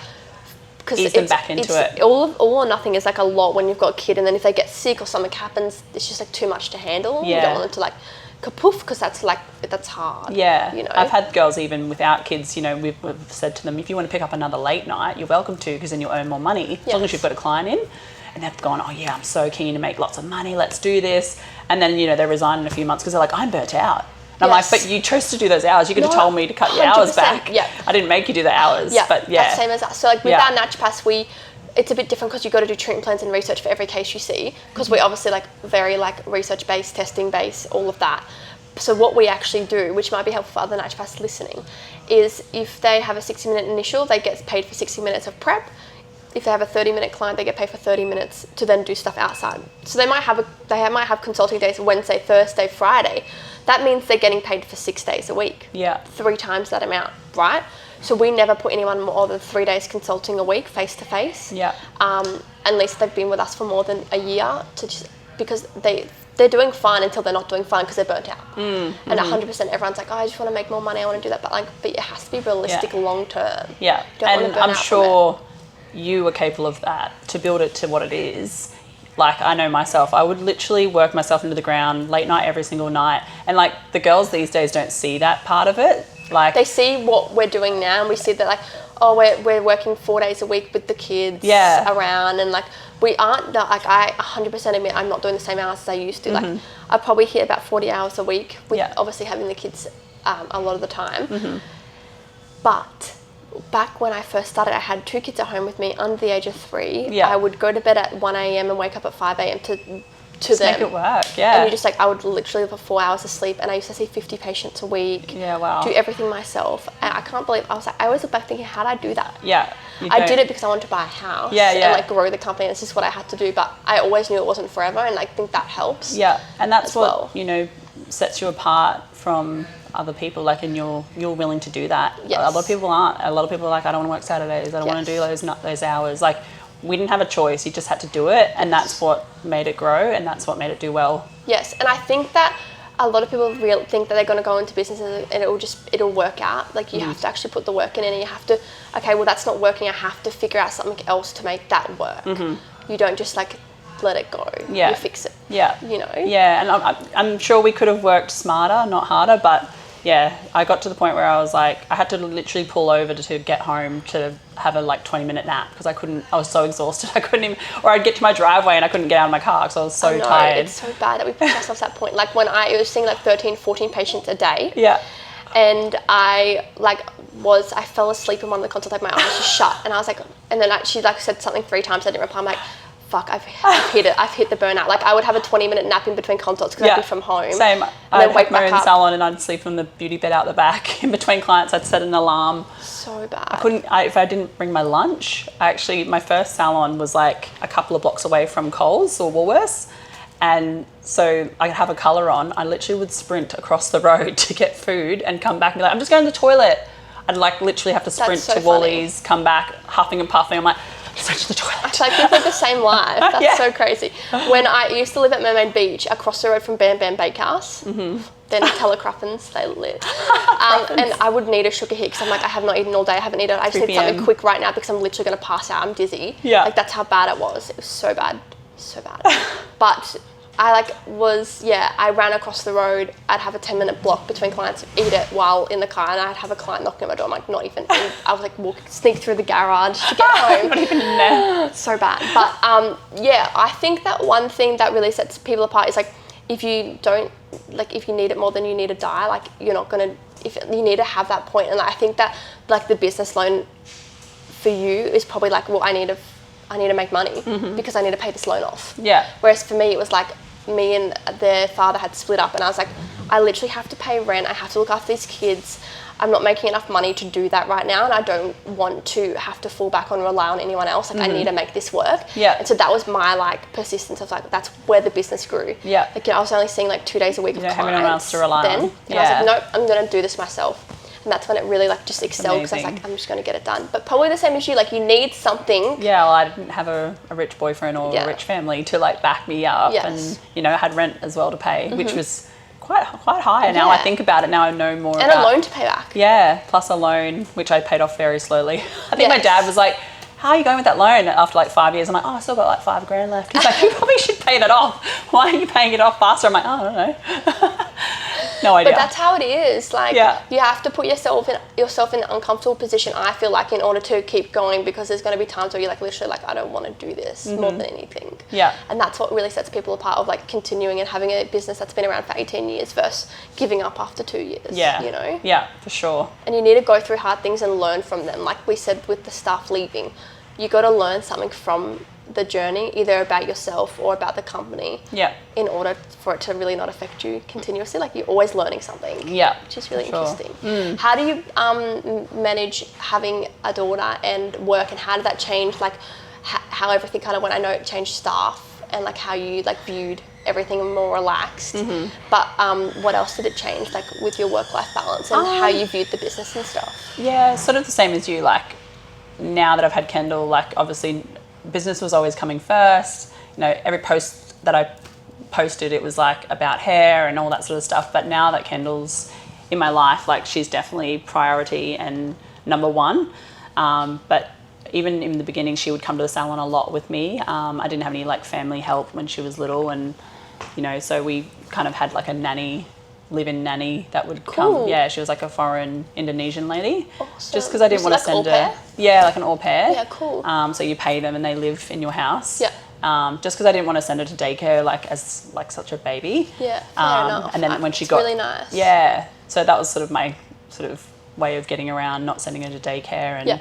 because ease them back into it. All or nothing is like a lot when you've got a kid, and then if they get sick or something happens, it's just like too much to handle. You don't want them to like kapoof, because that's hard. Yeah, you know, I've had girls even without kids. You know, we've said to them, if you want to pick up another late night, you're welcome to, because then you'll earn more money as long as you've got a client in. And they've gone, oh yeah, I'm so keen to make lots of money. Let's do this. And then, you know, they resign in a few months because they're like, I'm burnt out. And I'm like, but you chose to do those hours. You could have told me to cut your hours back. Yeah. I didn't make you do the hours. Yeah, but yeah. that's same as us. So like with our naturopaths, it's a bit different because you've got to do treatment plans and research for every case you see, because we're obviously like very like research based, testing based, all of that. So what we actually do, which might be helpful for other naturopaths listening, is if they have a 60-minute initial, they get paid for 60 minutes of prep. If they have a 30-minute client, they get paid for 30 minutes to then do stuff outside. So they might have consulting days Wednesday, Thursday, Friday. That means they're getting paid for 6 days a week. Yeah. 3 times that amount, right? So we never put anyone more than 3 days consulting a week, face to face. Yeah. Unless they've been with us for more than a year, because they're doing fine until they're not doing fine because they're burnt out. And 100% everyone's like, oh, I just want to make more money, I want to do that. But it has to be realistic long term. Yeah. And I'm sure you are capable of that, to build it to what it is. Like, I know myself, I would literally work myself into the ground late night every single night. And like, the girls these days don't see that part of it. Like, they see what we're doing now, and we see that like, oh, we're working 4 days a week with the kids around, and like, we aren't, like, I 100% admit I'm not doing the same hours as I used to. Like, I probably hit about 40 hours a week with obviously having the kids a lot of the time. But back when I first started, I had 2 kids at home with me under the age of 3. I would go to bed at 1 a.m. and wake up at 5 a.m. to just them. Make it work, yeah. And you just like, I would literally have 4 hours of sleep, and I used to see 50 patients a week. Yeah, wow. Do everything myself. And I can't believe, I was like, I always look back thinking, how did I do that? Yeah. I did it because I wanted to buy a house and like grow the company, and it's just what I had to do, but I always knew it wasn't forever, and I think that helps. Yeah, and that's what, you know, sets you apart from other people, like, and you're willing to do that. Yes. A lot of people aren't. A lot of people are like, I don't want to work Saturdays, I don't want to do those hours. Like, we didn't have a choice, you just had to do it, and that's what made it grow, and that's what made it do well. Yes, and I think that a lot of people think that they're going to go into business and it'll work out. Like, you have to actually put the work in, and you have to, okay, well, that's not working, I have to figure out something else to make that work. You don't just like let it go. Yeah. You fix it. Yeah. You know? Yeah, and I'm sure we could have worked smarter, not harder, but yeah, I got to the point where I was like, I had to literally pull over to get home to have a like 20-minute nap, because I was so exhausted, I couldn't even, or I'd get to my driveway and I couldn't get out of my car because I was so tired. It's so bad that we push ourselves at that point. Like, when I was seeing like 13, 14 patients a day. Yeah. And I fell asleep in one of the consults, like my eyes just shut, and I was like, and then she like said something 3 times, I didn't reply. I'm like, fuck, I've hit it. I've hit the burnout. Like, I would have a 20-minute nap in between consults because I'd be from home. Same. I'd wake my own salon, and I'd sleep on the beauty bed out the back. In between clients, I'd set an alarm. So bad. If I didn't bring my lunch, my first salon was like a couple of blocks away from Coles or Woolworths. And so I'd have a colour on. I literally would sprint across the road to get food and come back and be like, I'm just going to the toilet. I'd like literally have to sprint to Woolies, come back huffing and puffing. I'm like, straight to the toilet. It's like people live the same life. That's so crazy. When I used to live at Mermaid Beach, across the road from Bam Bam Bakehouse, then Telecruffins, they live. And I would need a sugar hit because I'm like, I have not eaten all day. I haven't eaten. I just need something quick right now because I'm literally going to pass out. I'm dizzy. Yeah. Like, that's how bad it was. It was so bad. So bad. But I ran across the road. I'd have a 10-minute block between clients, eat it while in the car, and I'd have a client knocking on my door. I'm like, not even. I was like, sneak through the garage to get home. Not even there. So bad. But I think that one thing that really sets people apart is like, if you need it more than you need to die, like, you're not gonna. If you need to have that point, and I think that like the business loan for you is probably like, well, I need to make money because I need to pay this loan off. Yeah. Whereas for me, it was like, me and their father had split up, and I was like, I literally have to pay rent, I have to look after these kids, I'm not making enough money to do that right now, and I don't want to have to fall back on, rely on anyone else. Like, I need to make this work. Yeah. And so that was my like persistence. I was like, that's where the business grew. Yeah. Like, I was only seeing like 2 days a week of clients. You don't have anyone else to rely on. And I was like, nope, I'm going to do this myself. and that's when it really like just excelled, because I was Amazing. like, I'm just going to get it done. But probably the same as you, like you need something. Yeah, well, I didn't have a rich boyfriend or Yeah. a rich family to like back me up, Yes. and you know, I had rent as well to pay, which was quite high. And now I Yeah. think about it, now I know more And about a loan to pay back. Yeah, plus a loan, which I paid off very slowly. I think my Yes. dad was like, how are you going with that loan after like 5 years? I'm like, oh, I still got like $5,000 left. He's like, you probably should pay that off. Why are you paying it off faster? I'm like, oh, I don't know. No idea. But that's how it is. Like, Yeah. you have to put yourself in an uncomfortable position, I feel like, in order to keep going, because there's going to be times where you're like, literally, like, I don't want to do this more than anything. Yeah. And that's what really sets people apart, of like continuing and having a business that's been around for 18 years versus giving up after 2 years. Yeah. You know? Yeah, for sure. And you need to go through hard things and learn from them. Like we said with the staff leaving, you got to learn something from the journey, either about yourself or about the company. Yeah. In order for it to really not affect you continuously. Like you're always learning something. Yeah. Which is really for sure. interesting. How do you manage having a daughter and work, and how did that change like how everything kind of went? I know it changed staff and like how you like viewed everything more relaxed. But what else did it change, like with your work-life balance and how you viewed the business and stuff? Yeah, sort of the same as you. Like now that I've had Kendall, like obviously business was always coming first. You know, every post that I posted, it was like about hair and all that sort of stuff. But now that Kendall's in my life, like she's definitely priority and number one. But even in the beginning, she would come to the salon a lot with me. I didn't have any like family help when she was little, and you know, so we kind of had like a nanny, live-in nanny that would come. Cool. Yeah, she was like a foreign Indonesian lady. Awesome. Just because I didn't Was it want to like send au her. pair? Yeah, like an au pair. Yeah, cool. So you pay them and they live in your house. Yeah. Just because I didn't want to send her to daycare like as like such a baby. Yeah, fair enough. And then when she It's got really nice. Yeah, so that was sort of my sort of way of getting around, not sending her to daycare, and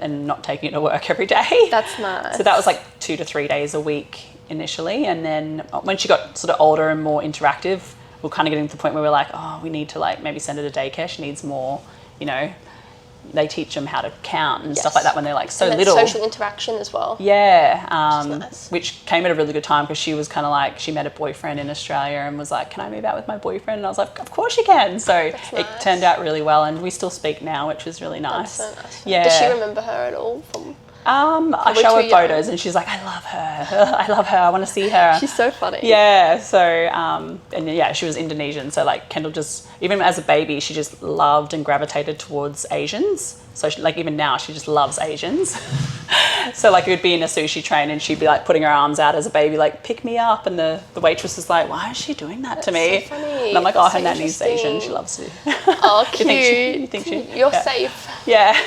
and not taking her to work every day. That's nice. So that was like 2 to 3 days a week initially, and then when she got sort of older and more interactive, we're kind of getting to the point where we're like, oh, we need to like maybe send her to daycare. She needs more, you know, they teach them how to count and stuff like that when they're like so and little. social interaction as well. Yeah, nice. which came at a really good time because she was kind of like, she met a boyfriend in Australia and was like, can I move out with my boyfriend? And I was like, of course you can. So it nice. turned out really well, and we still speak now, which is really nice. That's so nice. Yeah. Does she remember her at all? I show her photos and she's like, I love her. I love her. I want to see her. She's so funny. Yeah. So, and yeah, she was Indonesian. So like Kendall just, even as a baby, she just loved and gravitated towards Asians. So she, like even now, she just loves Asians. So like it would be in a sushi train and she'd be like putting her arms out as a baby, like pick me up. And the waitress is like, why is she doing that to me? So funny. And I'm like, oh, That's her so nanny's Asian. She interesting. loves you. Oh, cute. You think she You're yeah. safe. Yeah.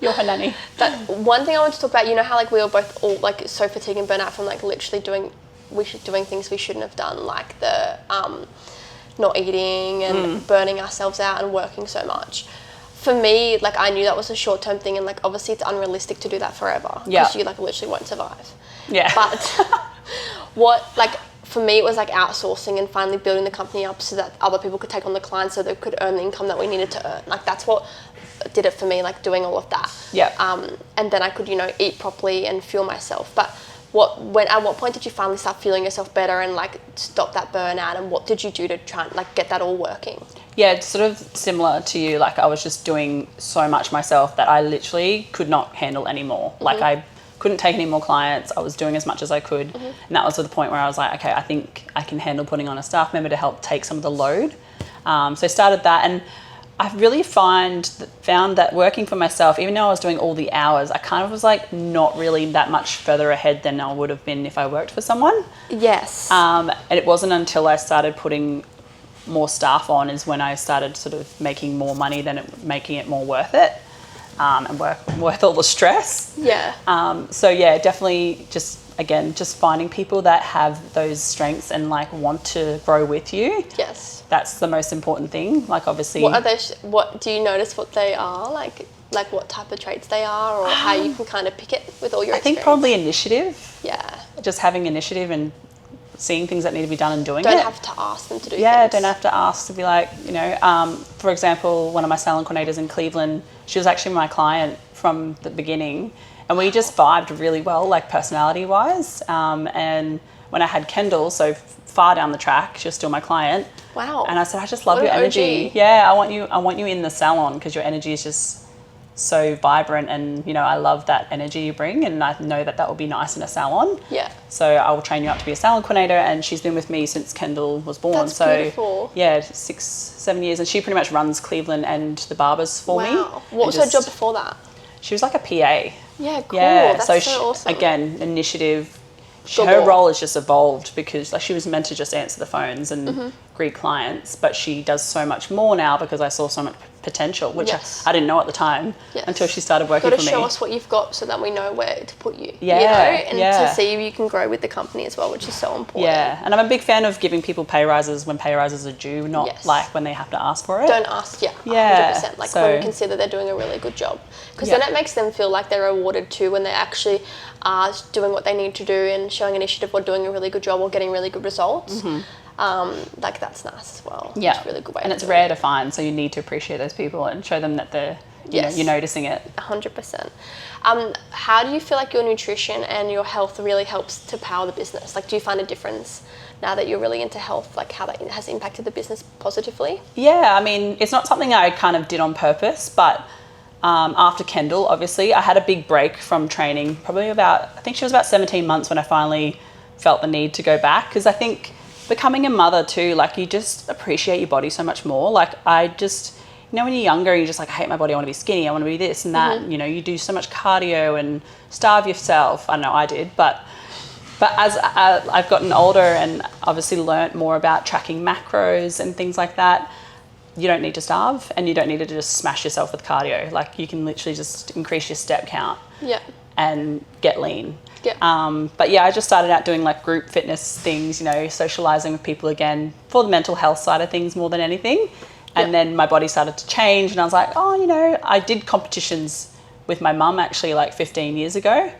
You're her nanny. That one thing I want to talk about, you know how like we were both all like so fatigued and burnt out from like literally doing things we shouldn't have done, like the not eating and burning ourselves out and working so much. For me, like I knew that was a short-term thing, and like obviously it's unrealistic to do that forever because you like literally won't survive. Yeah. But what like for me it was like outsourcing and finally building the company up so that other people could take on the clients so they could earn the income that we needed to earn. Like that's what did it for me, like doing all of that. Yeah. And then I could, you know, eat properly and fuel myself. But at what point did you finally start feeling yourself better and like stop that burnout, and what did you do to try and like get that all working? Yeah, it's sort of similar to you. Like I was just doing so much myself that I literally could not handle anymore. Like I couldn't take any more clients. I was doing as much as I could. And that was to the point where I was like, okay, I think I can handle putting on a staff member to help take some of the load. So I started that, and I really found that working for myself, even though I was doing all the hours, I kind of was like not really that much further ahead than I would have been if I worked for someone. Yes. And it wasn't until I started putting more staff on is when I started sort of making more money than making it more worth it, and worth all the stress. Yeah. So yeah, definitely just finding people that have those strengths and like want to grow with you. Yes. That's the most important thing. Like obviously. What are those? What do you notice? What they are like what type of traits they are, or how you can kind of pick it with all your. I think probably initiative. Yeah. Just having initiative and seeing things that need to be done and doing it. Don't have to ask them to do Yeah, things. don't have to ask to be like, you know, for example, one of my salon coordinators in Cleveland, she was actually my client from the beginning, and we just vibed really well, like personality wise, and when I had Kendall, so far down the track, she was still my client. Wow. And I said, I just love What your an energy. OG. Yeah, I want you in the salon because your energy is just so vibrant, and you know, I love that energy you bring, and I know that will be nice in a salon. Yeah. So I will train you up to be a salon coordinator, and she's been with me since Kendall was born. That's so beautiful. yeah, 6-7 years, and she pretty much runs Cleveland and the barbers for me. Wow. What was her job before that? She was like a PA. Yeah, cool. Yeah, That's so so awesome. again, initiative. Galore. Her role has just evolved because like she was meant to just answer the phones and greet clients, but she does so much more now because I saw so much potential, which Yes. I didn't know at the time until she started working Got for to me. show us what you've got so that we know where to put you. Yeah, You know? And yeah. to see if you can grow with the company as well, which is so important. Yeah, and I'm a big fan of giving people pay rises when pay rises are due, not Yes. like when they have to ask for it. Don't ask, yeah, Yeah, 100%. Like so- when you consider they're doing a really good job. Because then it makes them feel like they're rewarded too when they actually are doing what they need to do and showing initiative or doing a really good job or getting really good results. Like that's nice as well. Yeah, It's a really good way and to it's do rare it. to find, so you need to appreciate those people and show them that they're, you know, Yes. you're noticing it. 100%. How do you feel like your nutrition and your health really helps to power the business? Like, do you find a difference now that you're really into health, like how that has impacted the business positively? Yeah, I mean, it's not something I kind of did on purpose, but after Kendall, obviously, I had a big break from training, probably I think she was about 17 months when I finally felt the need to go back, because I think becoming a mother too, like you just appreciate your body so much more. Like I just, you know, when you're younger, you're just like, I hate my body, I want to be skinny, I want to be this and that. You know, you do so much cardio and starve yourself. I know I did, but as I've gotten older and obviously learnt more about tracking macros and things like that, you don't need to starve and you don't need to just smash yourself with cardio. Like you can literally just increase your step count and get lean. But yeah, I just started out doing like group fitness things, you know, socializing with people again for the mental health side of things more than anything. And then my body started to change and I was like, oh, you know, I did competitions with my mum actually like 15 years ago.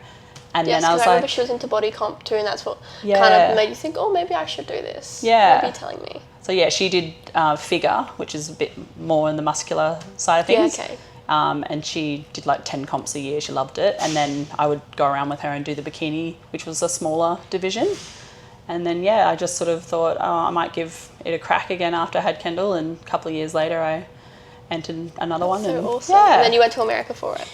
And Yes, then I was remember like, she was into body comp too, and that's what kind of made you think, oh, maybe I should do this. Yeah. What are you telling me? so yeah, she did figure, which is a bit more in the muscular side of things. Yeah, okay. And she did like 10 comps a year. She loved it. And then I would go around with her and do the bikini, which was a smaller division. And then, yeah, I just sort of thought, oh, I might give it a crack again after I had Kendall. And a couple of years later, I entered another one. So and, awesome. Yeah. And then you went to America for it.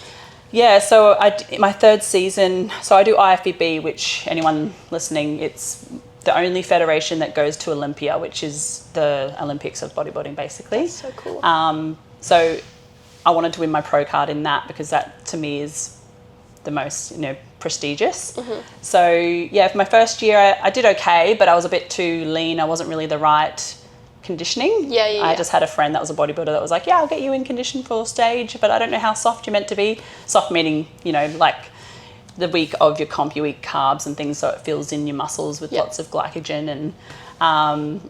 Yeah, so my third season, so I do IFBB, which anyone listening, it's the only federation that goes to Olympia, which is the Olympics of bodybuilding, basically. That's so cool. So I wanted to win my pro card in that because that to me is the most, you know, prestigious. So yeah, for my first year, I did okay, but I was a bit too lean. I wasn't really the right conditioning. I just had a friend that was a bodybuilder that was like, yeah, I'll get you in condition for stage, but I don't know how soft you're meant to be. Soft meaning, you know, like the week of your comp, you eat carbs and things so it fills in your muscles with lots of glycogen. And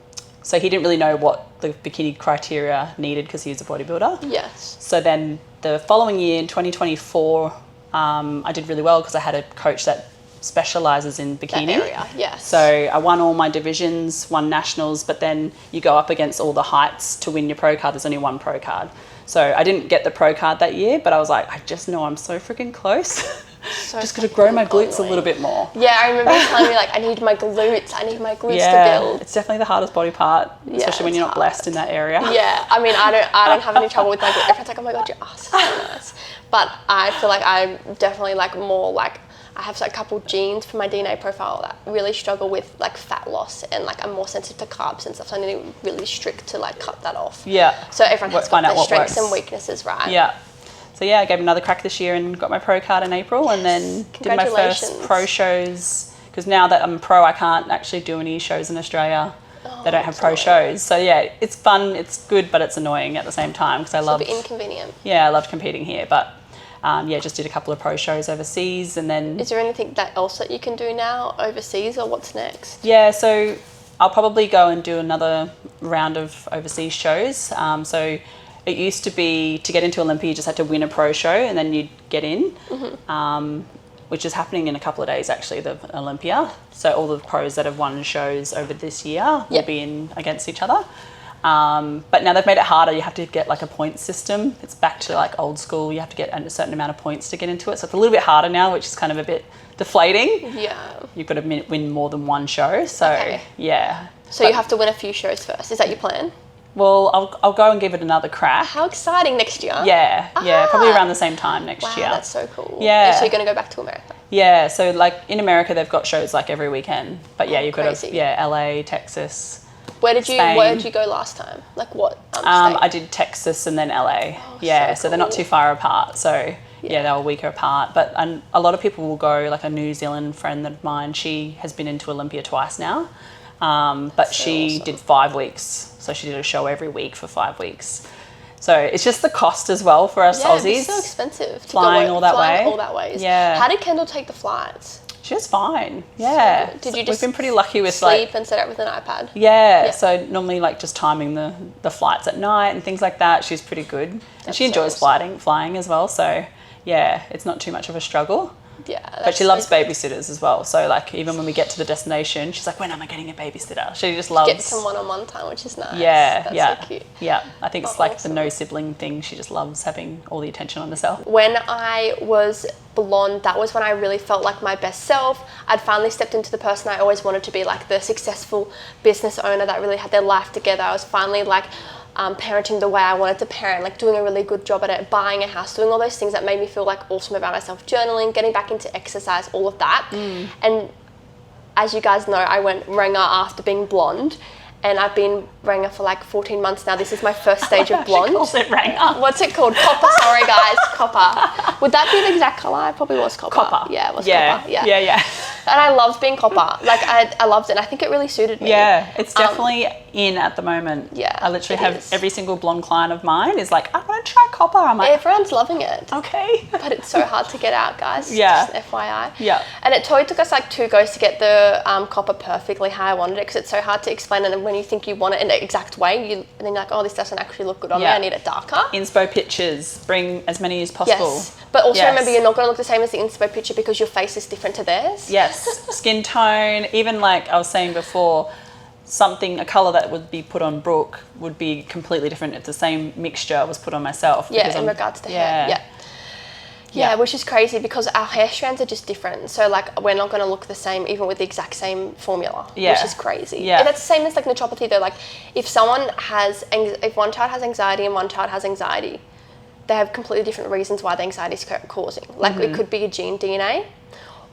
so he didn't really know what the bikini criteria needed because he was a bodybuilder. Yes. So then the following year in 2024, I did really well because I had a coach that specializes in bikini. That area, yes. So I won all my divisions, won nationals, but then you go up against all the heights to win your pro card. There's only one pro card. So I didn't get the pro card that year, but I was like, I just know I'm so freaking close. Just got to grow my glutes a little bit more. Yeah, I remember you telling me like, I need my glutes to build. It's definitely the hardest body part, especially when you're not blessed in that area. Yeah, I mean, I don't have any trouble with my glutes. Everyone's like, oh my God, your ass is so nice. But I feel like I'm definitely like more like, I have like a couple genes for my DNA profile that really struggle with like fat loss, and like I'm more sensitive to carbs and stuff, so I need to be really strict to like cut that off. Yeah. So everyone has got Find out their what strengths works. and weaknesses, right? Yeah. So yeah, I gave another crack this year and got my pro card in April, and then did my first pro shows, because now that I'm pro, I can't actually do any shows in Australia. They don't have pro shows. So yeah, it's fun, it's good, but it's annoying at the same time because I love. It's a bit inconvenient. Yeah, I loved competing here, but yeah, just did a couple of pro shows overseas, and then. Is there anything else that you can do now overseas, or what's next? Yeah, so I'll probably go and do another round of overseas shows. So it used to be to get into Olympia, you just had to win a pro show and then you'd get in, which is happening in a couple of days actually, the Olympia. So all the pros that have won shows over this year will be in against each other. But now they've made it harder. You have to get like a point system. It's back to like old school. You have to get a certain amount of points to get into it. So it's a little bit harder now, which is kind of a bit deflating. Yeah. You've got to win more than one show. So yeah. So you have to win a few shows first. Is that your plan? Well, I'll go and give it another crack. How exciting, next year. Yeah, probably around the same time next year. Wow, that's so cool. Yeah. And so you're going to go back to America? Yeah, so like in America they've got shows like every weekend. But yeah, you've crazy. got to, LA, Texas. Where did you go last time? Like what state? I did Texas and then LA. Oh, so they're not too far apart. So yeah, they were a week apart. But a lot of people will go, like a New Zealand friend of mine, she has been into Olympia twice now. But she did 5 weeks. So she did a show every week for 5 weeks. So it's just the cost as well for us Aussies. Yeah, it's so expensive to flying all that way. Yeah. How did Kendall take the flights? She was fine. Yeah. So did you just we've been pretty lucky with sleep and set up with an iPad? Yeah. So normally like just timing the flights at night and things like that. She's pretty good. And she enjoys flying as well. So yeah, it's not too much of a struggle. Yeah. But she loves babysitters as well. So like even when we get to the destination, she's like, when am I getting a babysitter? She just loves... Get some one-on-one time, which is nice. Yeah. That's so cute. Yeah. I think it's like the no sibling thing. She just loves having all the attention on herself. When I was blonde, that was when I really felt like my best self. I'd finally stepped into the person I always wanted to be, like the successful business owner that really had their life together. I was finally like... parenting the way I wanted to parent, like doing a really good job at it, buying a house, doing all those things that made me feel like awesome about myself, journaling, getting back into exercise, all of that. And as you guys know, I went Ringer after being blonde, and I've been Ringer for like 14 months now. This is my first stage of blonde. She calls it Ringer. What's it called? Copper, sorry guys, copper. Would that be the exact colour? It probably was copper. Copper. Yeah, it was copper. Yeah. And I loved being copper. Like I loved it, and I think it really suited me. Yeah, it's definitely in at the moment. Yeah, I literally have every single blonde client of mine is like, I want to try copper. I'm like, everyone's loving it. Okay. But it's so hard to get out, guys. Yeah. Just FYI. Yeah. And it totally took us like 2 goes to get the copper perfectly how I wanted it, because it's so hard to explain. And then when you think you want it in the exact way, you think like, oh, this doesn't actually look good on me. I need it darker. Inspo pictures, bring as many as possible. Yes. But also remember, you're not going to look the same as the inspo picture because your face is different to theirs. Yes. Skin tone, even like I was saying before, a colour that would be put on Brooke would be completely different if the same mixture was put on myself. Yeah, in regards to hair. Yeah, which is crazy because our hair strands are just different. So like we're not going to look the same even with the exact same formula, which is crazy. Yeah. And that's the same as like naturopathy though. Like if one child has anxiety and one child has anxiety, they have completely different reasons why the anxiety is causing. Like it could be a gene DNA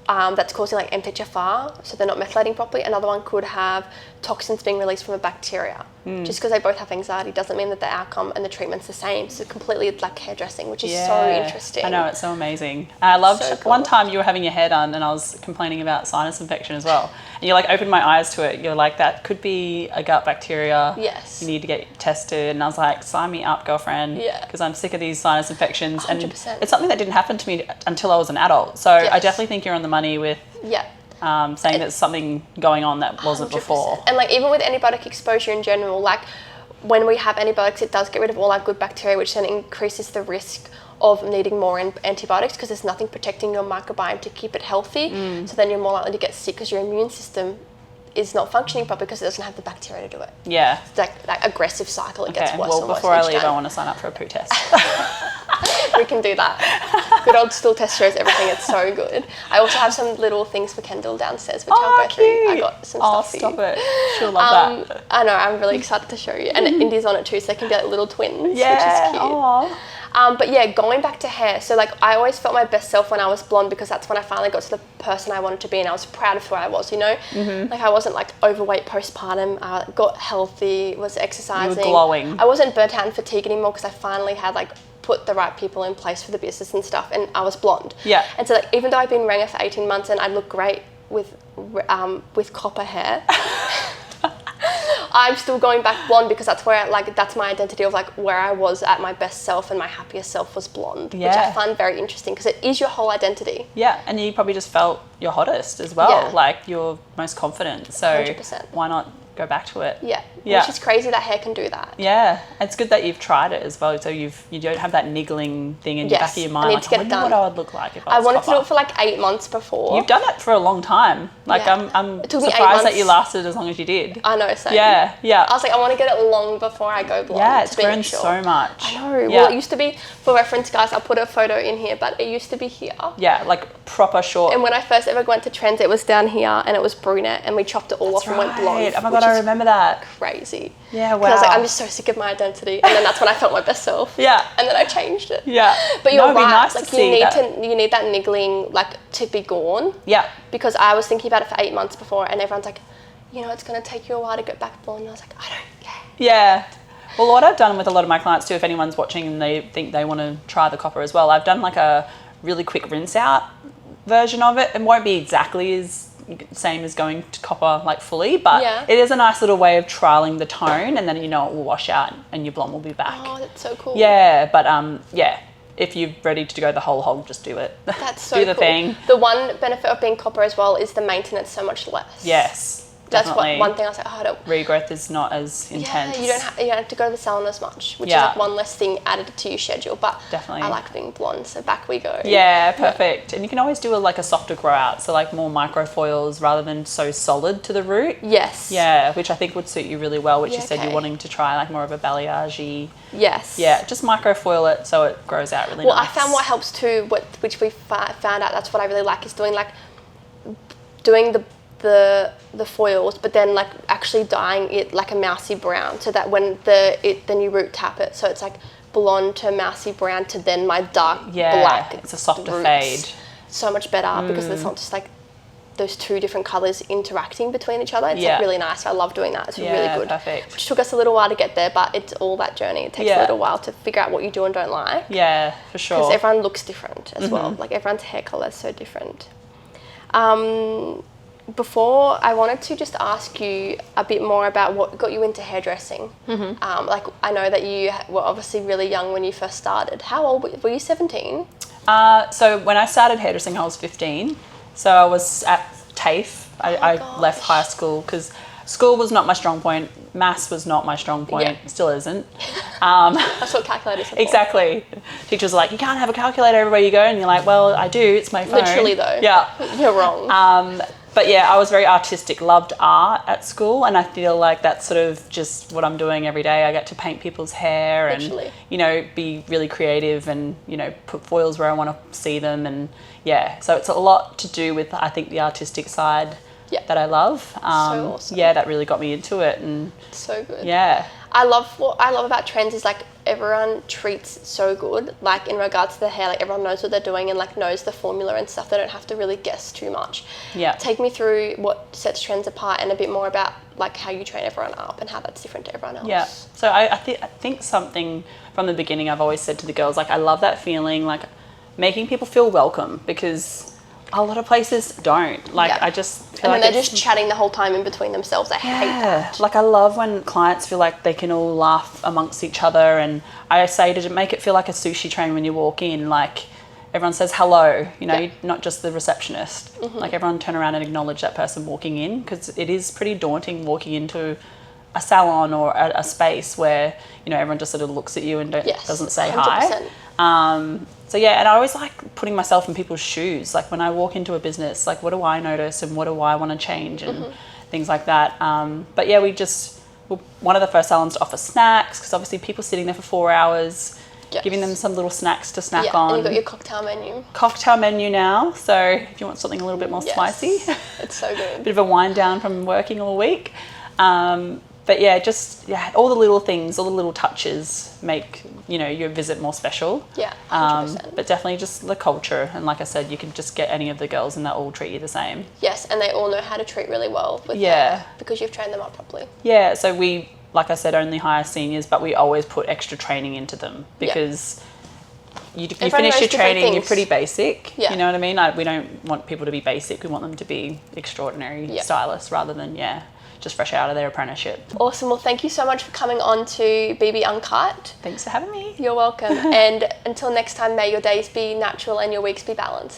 that's causing like MTHFR, so they're not methylating properly. Another one could have toxins being released from a bacteria. Just because they both have anxiety doesn't mean that the outcome and the treatment's the same. So completely like hairdressing, which is so interesting. I know, it's so amazing. I loved cool. One time you were having your hair done and I was complaining about sinus infection as well. And you like opened my eyes to it. You're like, that could be a gut bacteria. Yes. You need to get tested. And I was like, sign me up, girlfriend. Yeah. Because I'm sick of these sinus infections. 100%. And it's something that didn't happen to me until I was an adult. So I definitely think you're on the money with saying there's something going on that wasn't 100%. before. And like even with antibiotic exposure in general, like when we have antibiotics, it does get rid of all our good bacteria, which then increases the risk of needing more antibiotics because there's nothing protecting your microbiome to keep it healthy. So then you're more likely to get sick because your immune system is not functioning properly because it doesn't have the bacteria to do it. Yeah. It's like that aggressive cycle. It gets worse well, and worse before I leave, time. I want to sign up for a poo test. We can do that. Good old stool test shows everything. It's so good. I also have some little things for Kendall downstairs, which I'll go through. I got some stuff for you. Stop it. She'll love that. I know. I'm really excited to show you. And Indy's on it too, so they can be like little twins, which is cute. Aww. But yeah, going back to hair. So like I always felt my best self when I was blonde because that's when I finally got to the person I wanted to be and I was proud of who I was, you know? Like I wasn't like overweight postpartum. I got healthy, was exercising. You were glowing. I wasn't burnt out and fatigued anymore because I finally had like put the right people in place for the business and stuff, and I was blonde. Yeah. And so like even though I've been Ringer for 18 months and I look great with copper hair, I'm still going back blonde because that's where that's my identity of like where I was at my best self and my happiest self was blonde, which I find very interesting because it is your whole identity. Yeah, and you probably just felt your hottest as well, like you're most confident. So 100%. why not go back to it. Yeah. Yeah. Which is crazy that hair can do that. Yeah, it's good that you've tried it as well. So you don't have that niggling thing in the back of your mind. I need to get it done. What I would look like if I was wanted copper. to do it for like 8 months before. You've done it for a long time. Like I'm It took me 8 surprised that months. you lasted as long as you did. I know, same. Yeah, yeah. I was like, I want to get it long before I go blonde. Yeah, it's to grown make sure. so much. I know. Yeah. Well, it used to be, for reference, guys, I'll put a photo in here, but it used to be here. Yeah, like proper short. And when I first ever went to trends, it was down here and it was brunette, and we chopped it all off and went blonde. Oh my God, I remember that. Crazy. Yeah, wow. And I was like, I'm just so sick of my identity. And then that's when I felt my best self. Yeah. And then I changed it. Yeah. But you're it'd be right. nice like to see that. you need that niggling like to be gone. Yeah. Because I was thinking about it for 8 months before, and everyone's like, you know, it's going to take you a while to get back blonde. And I was like, I don't care. Yeah. Well, what I've done with a lot of my clients too, if anyone's watching and they think they want to try the copper as well, I've done like a really quick rinse out version of it. It won't be exactly as same as going to copper like fully, but it is a nice little way of trialing the tone, and then you know it will wash out and your blonde will be back. Oh, that's so cool. Yeah, but if you're ready to go the whole hog, just do it. That's so do the cool. thing. The one benefit of being copper as well is the maintenance so much less. Yes. That's Definitely. one thing I was like, oh, I don't. Regrowth is not as intense. Yeah, you don't have to go to the salon as much, which is Yeah. like one less thing added to your schedule. But Definitely. I like being blonde, so back we go. Yeah, perfect. And you can always do a softer grow out, so like more microfoils rather than so solid to the root. Yes. Yeah, which I think would suit you really well, which you said okay. you're wanting to try like more of a balayage-y. Yes. Yeah, just microfoil it so it grows out really Well, nice. I found what helps too, which we found out, that's what I really like, is doing the foils, but then like actually dyeing it like a mousy brown, so that when then you root tap it, so it's like blonde to mousy brown to then my dark black. It's a softer roots. fade. So much better because it's not just like those two different colours interacting between each other. It's like really nice. I love doing that. It's really good. Perfect. Which took us a little while to get there, but it's all that journey. It takes a little while to figure out what you do and don't like. Yeah, for sure. Because everyone looks different as well. Like everyone's hair colour is so different. Before, I wanted to just ask you a bit more about what got you into hairdressing. Like I know that you were obviously really young when you first started. How old were you? 17? So when I started hairdressing, I was 15. So I was at TAFE. I left high school because school was not my strong point. Maths was not my strong point. Still isn't. That's what calculators are for. Exactly. Teachers are like, you can't have a calculator everywhere you go. And you're like, well, I do. It's my phone. Literally though. Yeah. You're wrong. But yeah, I was very artistic, loved art at school, and I feel like that's sort of just what I'm doing every day. I get to paint people's hair and, you know, be really creative and, you know, put foils where I want to see them. And yeah, so it's a lot to do with, I think, the artistic side that I love. So awesome. Yeah, that really got me into it. And so good. Yeah. What I love about trends is like everyone treats so good, like in regards to the hair, like everyone knows what they're doing and like knows the formula and stuff. They don't have to really guess too much. Yeah. Take me through what sets trends apart and a bit more about like how you train everyone up and how that's different to everyone else. Yeah. So I think something from the beginning I've always said to the girls, like I love that feeling, like making people feel welcome, because a lot of places don't. Like I just feel and like they're just chatting the whole time in between themselves. I hate that. Like I love when clients feel like they can all laugh amongst each other, and I say to make it feel like a sushi train when you walk in, like everyone says hello, you know, not just the receptionist. Like everyone turn around and acknowledge that person walking in, because it is pretty daunting walking into a salon or a space where, you know, everyone just sort of looks at you and doesn't say 100%. Hi. So yeah, and I always like putting myself in people's shoes. Like when I walk into a business, like what do I notice and what do I want to change and things like that. But yeah, we're one of the first salons to offer snacks, because obviously people sitting there for 4 hours, giving them some little snacks to snack on. And you've got your cocktail menu. Cocktail menu now, so if you want something a little bit more spicy. It's so good. Bit of a wind down from working all week. But yeah, all the little things, all the little touches make, you know, your visit more special. Yeah, 100%. But definitely just the culture. And like I said, you can just get any of the girls and they'll all treat you the same. Yes, and they all know how to treat really well with hair, because you've trained them up properly. Yeah, so we, like I said, only hire seniors, but we always put extra training into them, because you finish your training, you're pretty basic. You know what I mean? We don't want people to be basic. We want them to be extraordinary stylists rather than, just fresh out of their apprenticeship. Awesome. Well, thank you so much for coming on to BB Uncut. Thanks for having me. You're welcome. And until next time, may your days be natural and your weeks be balanced.